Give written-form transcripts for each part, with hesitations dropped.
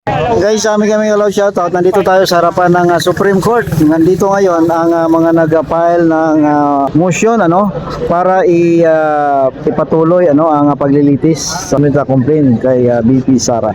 Guys, sa amin kami hello shoutout. Nandito tayo sa harapan ng Supreme Court. Nandito ngayon ang mga nag-file ng motion para ipatuloy ang paglilitis sa complaint kay BP Sara.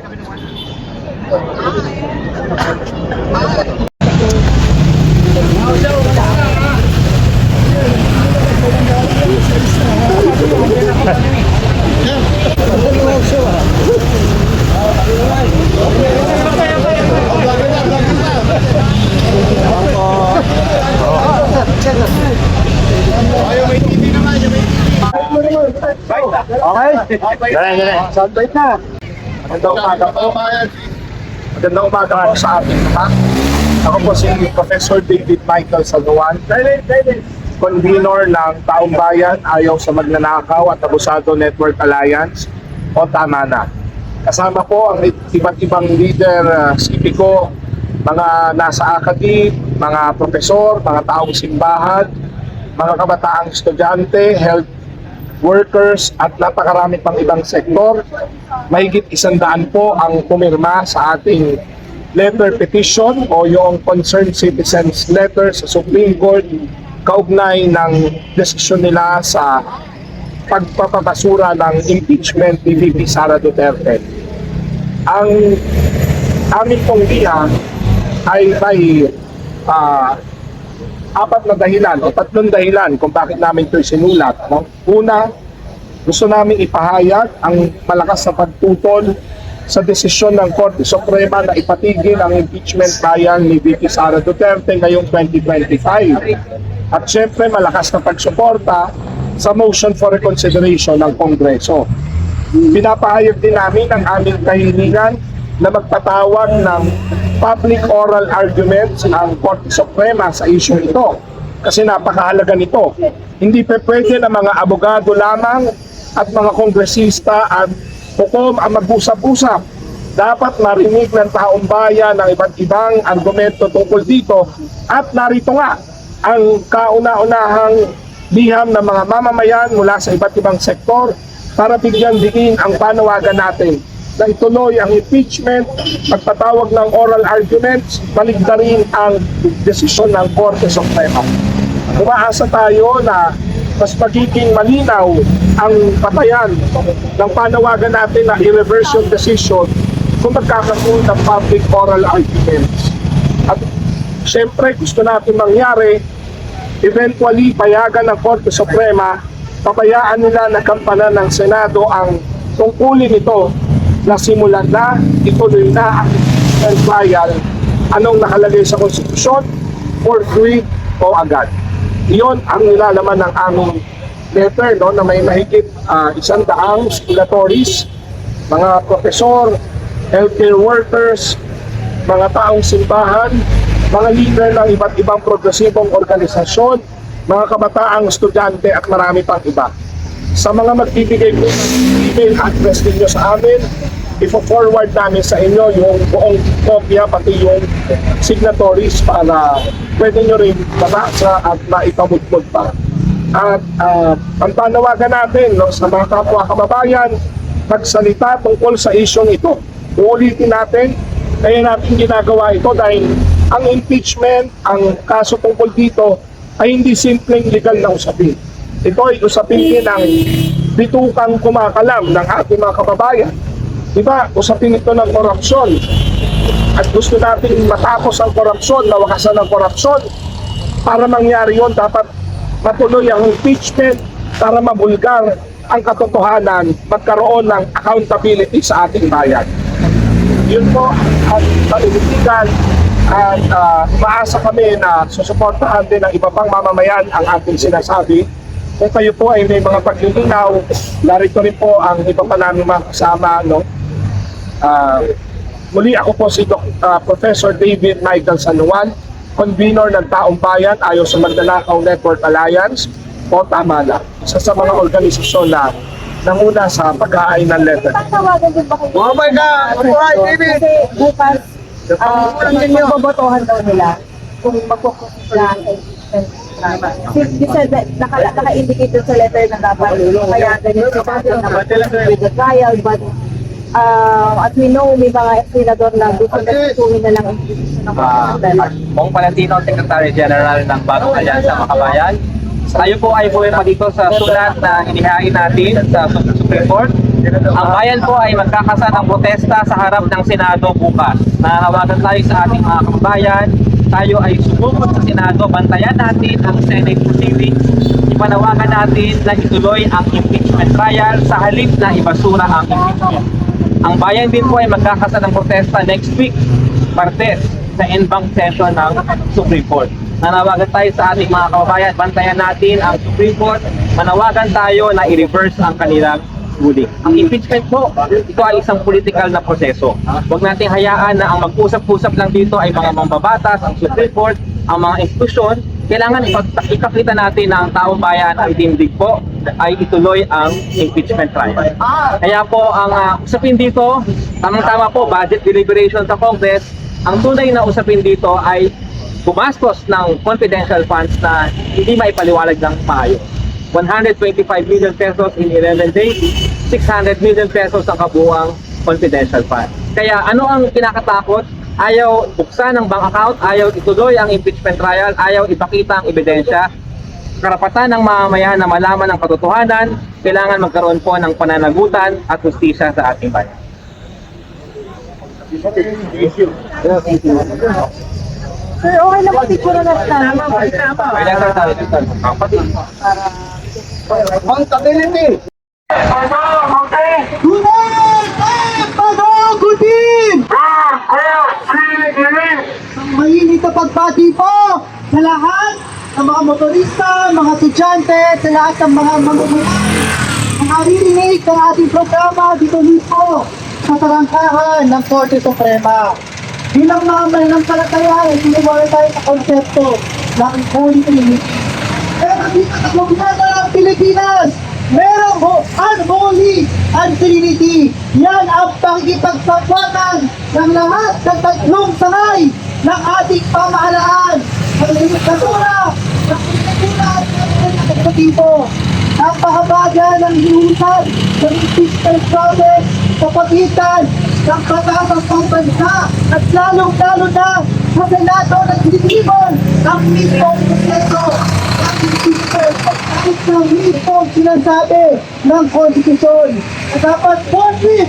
Okay? Ganyan. Soundbite na. Magandang umaga po. Magandang umaga po sa ating lahat. Ako po si Professor David Michael Saluan, convener ng Taong Bayan Ayaw sa Magnanakaw at Abusado Network Alliance o Tama Na. Kasama po ang iba't ibang leader sipiko, mga nasa academe, mga profesor, mga taong simbahan, mga kabataang estudyante, health workers at napakarami pang ibang sektor. Mahigit 100 po ang pumirma sa ating letter petition o yung concerned citizens letter sa Supreme Court kaugnay ng desisyon nila sa pagpapabasura ng impeachment ni VP Sara Duterte. Ang aming pong biya ay may apat na dahilan o 3 dahilan kung bakit namin ito sinulat. Una, gusto namin ipahayag ang malakas na pagtutol sa desisyon ng Korte Suprema na ipatigil ang impeachment trial ni VP Sara Duterte ngayong 2025. At syempre, malakas na pagsuporta sa motion for reconsideration ng Kongreso. Pinapahayag din namin ang aming kahilingan na magpatawag ng public oral arguments ang Korte Suprema sa issue ito. Kasi napakahalaga nito. Hindi pwede na mga abogado lamang at mga kongresista at hukom ang mag-usap-usap. Dapat marinig ng taong bayan ng iba't ibang argumento tungkol dito. At narito nga ang kauna-unahang liham ng mga mamamayan mula sa iba't ibang sektor para bigyan diin ang panawagan natin na ituloy ang impeachment, pagpatawag ng oral arguments, baligtarin ang desisyon ng Korte Suprema. Umaasa tayo na mas magiging malinaw ang patayan ng panawagan natin na i-reverse yung decision kung magkakaroon ng public oral arguments. At syempre gusto natin mangyari, eventually payagan ng Korte Suprema, papayaan nila na kampanan ng Senado ang tungkulin ito na simulan na, ituloy na ang trial, anong nakalagay sa konstitusyon, forthwith o agad. Iyon ang nilalaman ng aming letter na may mahigit 100 signatories, mga profesor, healthcare workers, mga taong simbahan, mga leader ng iba't ibang progresibong organisasyon, mga kabataang estudyante at marami pang iba. Sa mga magbibigay po ng email address ninyo sa amin, i-forward namin sa inyo yung buong kopya pati yung signatories para pwede nyo rin mabasa at maipamudmod pa. At ang panawagan natin sa mga kapwa kababayan, magsalita tungkol sa isyong ito. Uulitin natin, kaya natin ginagawa ito dahil ang impeachment, ang kaso tungkol dito ay hindi simpleng legal na usapin. Ito ay usapin din ng bitukang kumakalam ng ating mga kababayan. Diba, usapin ito ng korupsyon. At gusto natin matapos ang korupsyon, nawakasan ang korupsyon. Para mangyari yon, dapat matuloy ang impeachment para mabulgar ang katotohanan, magkaroon ng accountability sa ating bayan. Yun po ang paninitigan at maasa kami na susuportahan din ng iba pang mamamayan ang ating sinasabi. Kung kayo po ay may mga paglilinaw, narito rin po ang iba pa namin mga kasama. Muli ako po si Professor David Michael Saluan, convener ng Taong Bayan Ayaw sa Magnanakaw Network Alliance o Tama Na, isa sa mga organisasyon na nanguna sa pag-aay ng letter. Tatawagan din ba kayo? Oh my God! Alright, David! Kasi bukas, mabobotohan daw nila kung magpupunta sila ang impeachment. Kasi naka-indicate sa letter na dapat kaya ganito sa with the trial, but As we know, may mga senador na gusto na tuwin na lang ang impeachment ng Congress. Bong Palantino, Secretary General ng Bagong Alyansa Makabayan. Tayo po ay pumirma dito sa sulat na inihain natin sa Supreme Court. Ang bayan po ay magkakasa ng protesta sa harap ng Senado bukas. Nanawagan tayo sa ating mga kababayan. Tayo ay sumugod sa Senado. Bantayan natin ang Senate proceedings. Ipanawagan natin na ituloy ang impeachment trial sa halip na ibasura ang impeachment. Ang bayan din po ay magkakasa ng protesta next week, Martes, sa en-banc session ng Supreme Court. Nanawagan tayo sa ating mga kababayan, bantayan natin ang Supreme Court, manawagan tayo na i-reverse ang kanilang ruling. Ang impeachment po, ito ay isang political na proseso. Huwag nating hayaan na ang mag-usap-usap lang dito ay mga mambabatas, ang Supreme Court, ang mga institusyon. Kailangan ipakita natin na ang taong bayan ay tindig po ay ituloy ang impeachment trial. Kaya po ang usapin dito, tamang-tama po, budget deliberation sa Congress, ang tunay na usapin dito ay gumastos ng confidential funds na hindi maipaliwalag ng maayos. 125 million pesos in 11 days, 600 million pesos ang kabuuang confidential fund. Kaya ano ang kinakatakot? Ayaw buksan ang bank account, ayaw ituloy ang impeachment trial, ayaw ipakita ang ebidensya. Karapatan ng mamamayan na malaman ang katotohanan, kailangan magkaroon po ng pananagutan at hustisya sa ating bayan. Sir, okay naman siguro na tama. Kailan sir tayo dito? Kapatid. Accountability! Ang mainit na pagbati po sa lahat ng mga motorista, mga estudyante, sa lahat ng mga mamumuhay. Ang naririnig ng ating programa dito mismo sa tarangkahan ng Korte Suprema. Bilang mga mananampalataya, siniwala tayo sa konsepto ng Holy Trinity. Pero dito sa gobyerno ng Pilipinas, merong unholy and Trinity. Yan ang pagkipagsapwatan ng lahat ng tatlong sangay ng ating pamahalaan. Ang diktatura, ang diktatura at ang eksekutibo. Ang pahabaga ng hinusan ng impeachment process sa pagitan ng batasang pambansa at lalong-lalo na sa Senado ng Pilipinas ang mismong proseso ng impeachment at ng mismong sinasabi ng konstitusyon na dapat forfeit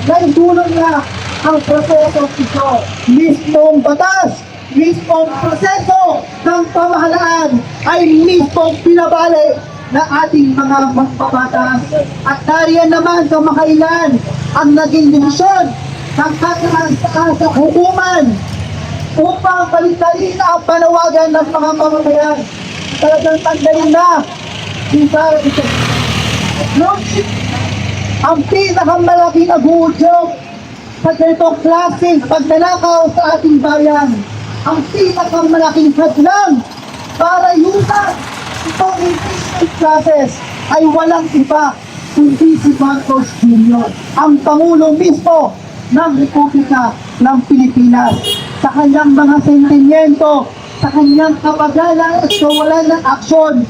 na idulong na ang proseso ito. Mismong batas, mismong proseso ng pamahalaan ay mismong pinabalik ng ating mga magbabatas. At dariyan naman sa makailan ang naging desisyon ng kataas sa hukuman upang balitalin ang panawagan ng mga mamamayan. Talagang tandaan na ang pinakamalaking abudyog sa ganitong klaseng pagnanakaw sa ating bayan. Ang pinakamalaking hadlang para yutan itong impeachment process ay walang iba kundi si Marcos Jr., ang Pangulo mismo ng Republika ng Pilipinas. Sa kanyang mga sentimiento, sa kanyang kapagalan at kawalan ng aksyon,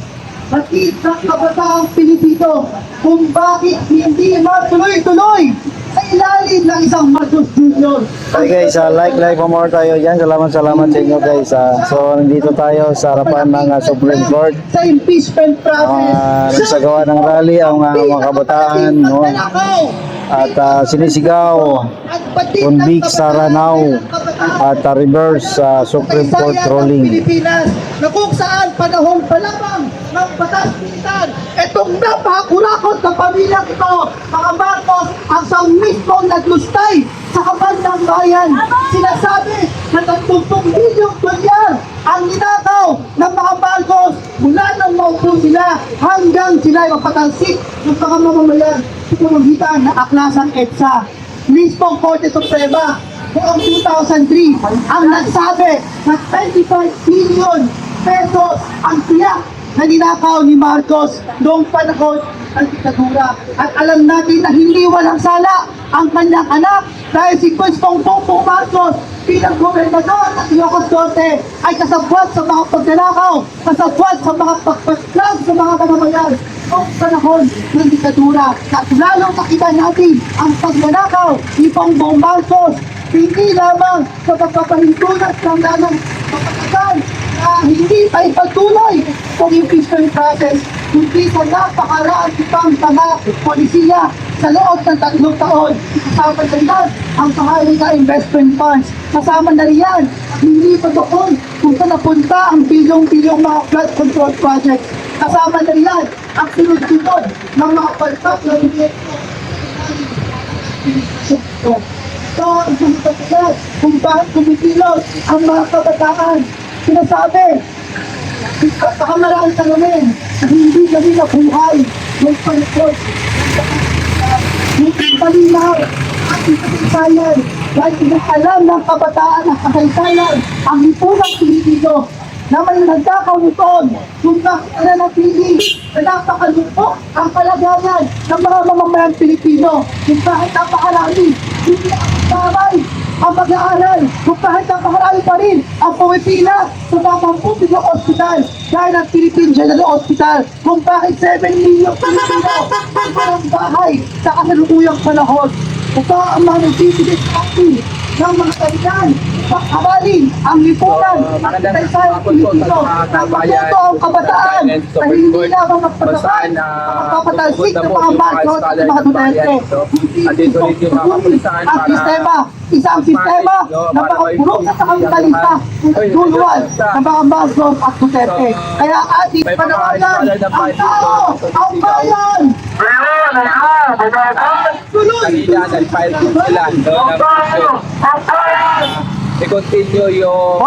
batid ng kabataang Pilipino kung bakit hindi matuloy-tuloy sa ilalim ng isang Marcos Jr. Okay guys, like for more tayo dyan. Salamat sa inyo guys. So, nandito tayo sa harapan ng Supreme Court. Sa impeachment process. Nagsagawa ng rally ang mga kabataan, no? At sinisigaw, convict Sara now, at reverse Supreme Court ruling. Pilipinas na kung saan panahon pa lamang ng batas militar, itong napakakurakot na pamilyang ito, mga Marcos, ang sa mismong naglustay sa kaban ng bayan. Sinasabi na 30 milyong dolyar ang ninakaw ng mga Marcos mula nang maupo sila hanggang sila ay mapatalsik ng mga mamamayan sa pamagitan ng aklasang EDSA. Mismong Korte Suprema noong 2003 ang nagsabi na 25 billion pesos ang tiyak na ninakaw ni Marcos noong panahon ng diktadura. At alam natin na hindi walang sala ang kanyang anak dahil si Pwestong Bongbong Marcos bilang gobernador ng Ilocos Norte ay kasabwat sa mga pagnanakaw, kasabwat sa mga pagpaslang sa mga mamamayan. noong panahon ng dikadura at lalong nakita natin ang pagnanakaw ni Bongbong Marcos hindi lamang sa pagpapahintunan ng lamang kapatagan na hindi pa ipagtuloy ang impeachment process kundi sa napakaraang pang mga polisiya sa loob ng 3 taon. Kasama na riyan ang kahalaga investment funds. Kasama na riyan hindi pa doon kung saan napunta ang bilyong-bilyong mga flood control projects. Kasama na riyan ang sunod-sunod ng mga palpak na So, isang pagkakas kung bakit kumikilos ang mga kabataan. Sinasabi, pagkakamaraan tanongin na hindi kami nabuhay ng panikot. Hindi palinaw at kasaysayan dahil inahalam ng kabataan ng kasaysayan ang lipunang Pilipino na may nagdakaw nitoon kung bakit nanatili na napakalupok ang kalagayan ng mga mamamayang Pilipino kung bakit napakarami hindi ang tamay ang pag-aaral kung bakit napakarami pa rin ang pumipila sa mga publikong ospital dahil ang Philippine General Hospital kung bakit 7 million Pilipino ang parang bahay sa kasalukuyang panahon. Ito ang mga nagbibigay sa atin ng mga kailan pagkabalin ang lipunan at kaysayang Pilipino ang matuto ang kabataan na hindi lamang magpatasan magpapatalsik ng mga Marcos at mga Duterte hindi ang sistema isang sistema na makapurok na sa kapitalista duluan ng mga Marcos at Duterte kaya ating panawagan ang tao ang bayan Kanina, nag-file din sila no, i-continue yung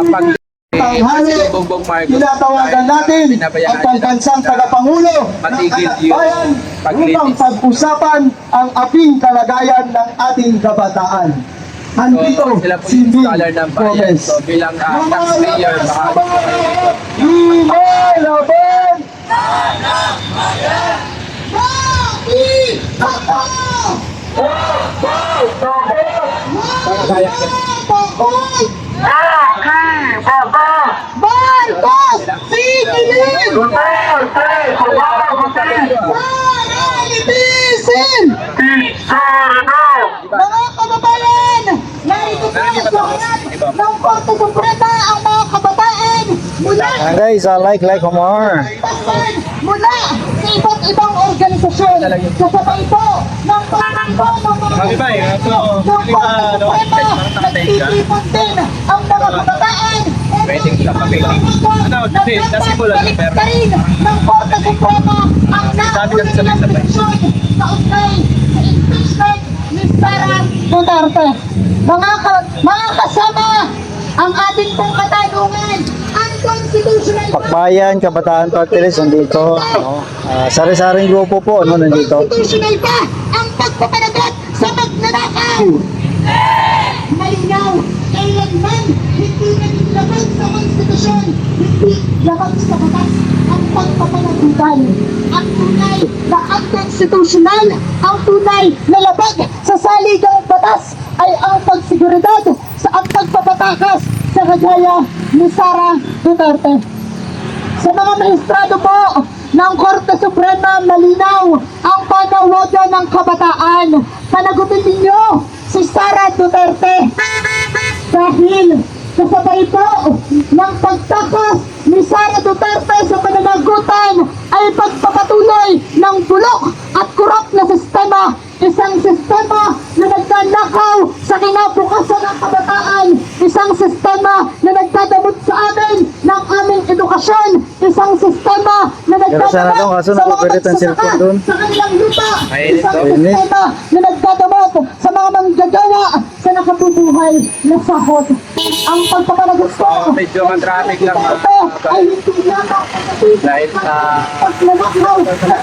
pag tanghali, Bongbong Marcos. tinatawagan natin ang pagbansang tagapangulo ng Matigil ating yung bayan paglinis. upang pag-usapan ang aping kalagayan ng ating kabataan. Nandito Sila po si yung Bing scholar ng bayan. Gomez. So bilang taxpayer, Lumalaban! Marcos! Pigilin! Manitisin! Mga kababayan! Narito po sa harap ng Korte Suprema ang mga kabataan mula Guys, like more. mula sa iba't ibang organisasyon. Kasabay po ng pangangko ng mga ng Korte Suprema nagtitipon din ang mga kabataan. Pwedeng sa papiling. Nasimulan pero Balik rin ng Korte Suprema ang nakunin ng desisyon sa ukay sa impeachment ni Sara Duterte. Mga kasama, ang ating pong katanungan, unconstitutional Pakbayan, Kabataan Party List, nandito. No? Sari-saring grupo po, no, nandito. constitutional ba ang pagpapanagot sa magnanakaw? Malinaw, kailanman hindi naging labag sa konstitusyon, hindi labag sa batas ang pagpapanagutan. Ang tunay na unconstitutional, ang tunay na labag sa saligang batas ay ang pagsiguridad sa ang pagpapatakas sa kagaya ni Sara Duterte. Sa mga maestrado po ng Korte Suprema, malinaw ang panawagan ng kabataan. Panagutin ninyo si Sara Duterte dahil kasabay po ng pagtakas ni Sara Duterte sa pananagutan ay pagpapatuloy ng bulok at kurap na sistema. Isang sistema na nagtanakaw sa kinabukasan ng kabataan. Isang sistema na nagdadamot sa amin ng aming edukasyon. Isang sistema na Pero sana daw, kaso nagdadamot sa mga nakapilit ang cellphone magsasaka dun. sa kanilang lupa. Mainit Isang daw. Mainit. sistema na nagdadamot sa mga manggagawa sa nakatubuhay na sahod. Ang pagpapanagot po medyo matraffic lang ito ay hindi lamang dahil sa pagnanakaw sa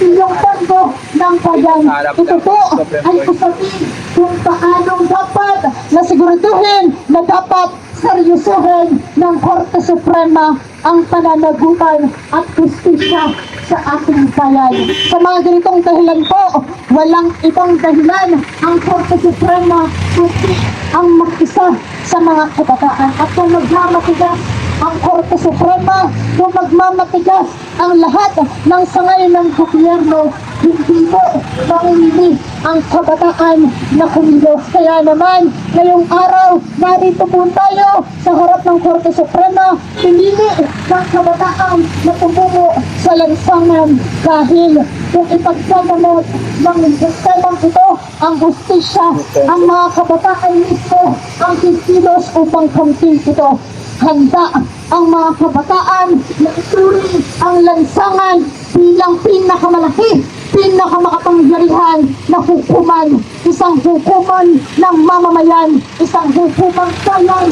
inyong pondo ng bayan. Ito po ay usapin kung paano dapat na siguraduhin na dapat seryosohin ng Korte Suprema ang pananagutan at justisya sa ating bayan. Sa mga ganitong dahilan po, walang ibang dahilan ang Korte Suprema kundi ang mag-isa sa mga kabataan at kung magmamatigas ang Korte Suprema kung magmamatigas ang lahat ng sangay ng gobyerno. Hindi po manginili ang kabataan na kumilos. Kaya naman, ngayong araw, narito po tayo sa harap ng Korte Suprema, pinili ng kabataan na tumungo sa lansangan dahil kung ipagsagamot ng sistemang ito ang hustisya, ang mga kabataan mismo ang kikilos upang kamtin ito. Handa ang mga kabataan na ituring ang lansangan bilang pinakamalaki, pinakamakapangyarihan na hukuman, isang hukuman ng mamamayan, isang hukumang bayan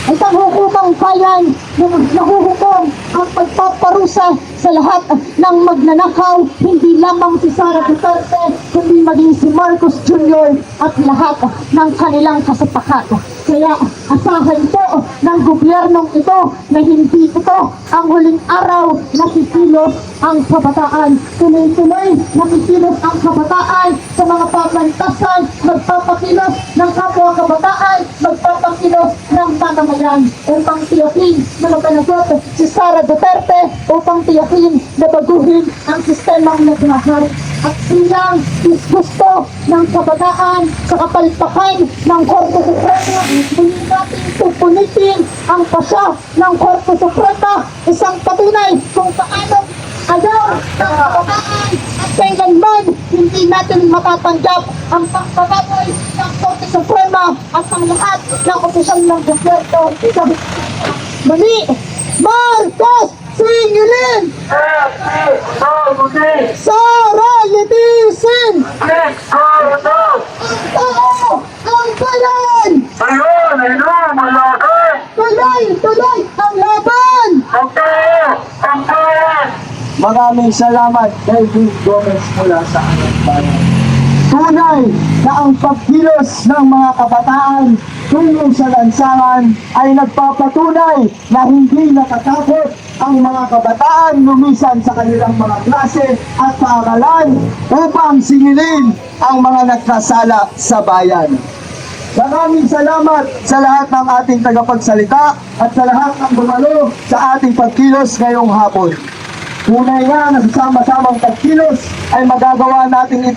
isang hukumang bayan na nahuhukom ang pagpaparusa sa lahat ng magnanakaw, hindi lamang si Sara Duterte, kundi maging si Marcos Jr. at lahat ng kanilang kasapakat. Kaya asahan po ng gobyernong ito na hindi ito ang huling araw na kikilos ang kabataan. Tuloy-tuloy na kikilos ang kabataan sa mga pamantasan, magpapakilos ng kapwa kabataan, magpapakilos ng mamamayan upang tiyakin na maganagot si Sara Duterte, upang tiyakin na baguhin ang sistemang naghahari. At silang disgusto ng kabataan sa kapalpakan ng Korte Suprema, hindi natin pupunitin ang pasya ng Korte Suprema, isang patunay kung paano ayaw ng kabataan at kailanman hindi natin matatanggap ang pagbababoy ng Korte Suprema at ang lahat ng opisyal ng gobyerno. Mali! Marcos! Singilin! Sara Litisin! Ang tao! Ang bayan! Tuloy ang laban! Maraming salamat, Melvin Gomez mula sa Angat Bayan. Tunay na ang pagkilos ng mga kabataan tungo sa lansangan ay nagpapatunay na hindi natatakot ang mga kabataan lumisan sa kanilang mga klase at paaralan upang singilin ang mga nagkasala sa bayan. Maraming salamat sa lahat ng ating tagapagsalita at sa lahat ng bumalo sa ating pagkilos ngayong hapon. Tunay nga na sa sama-samang pagkilos ay magagawa natin ito.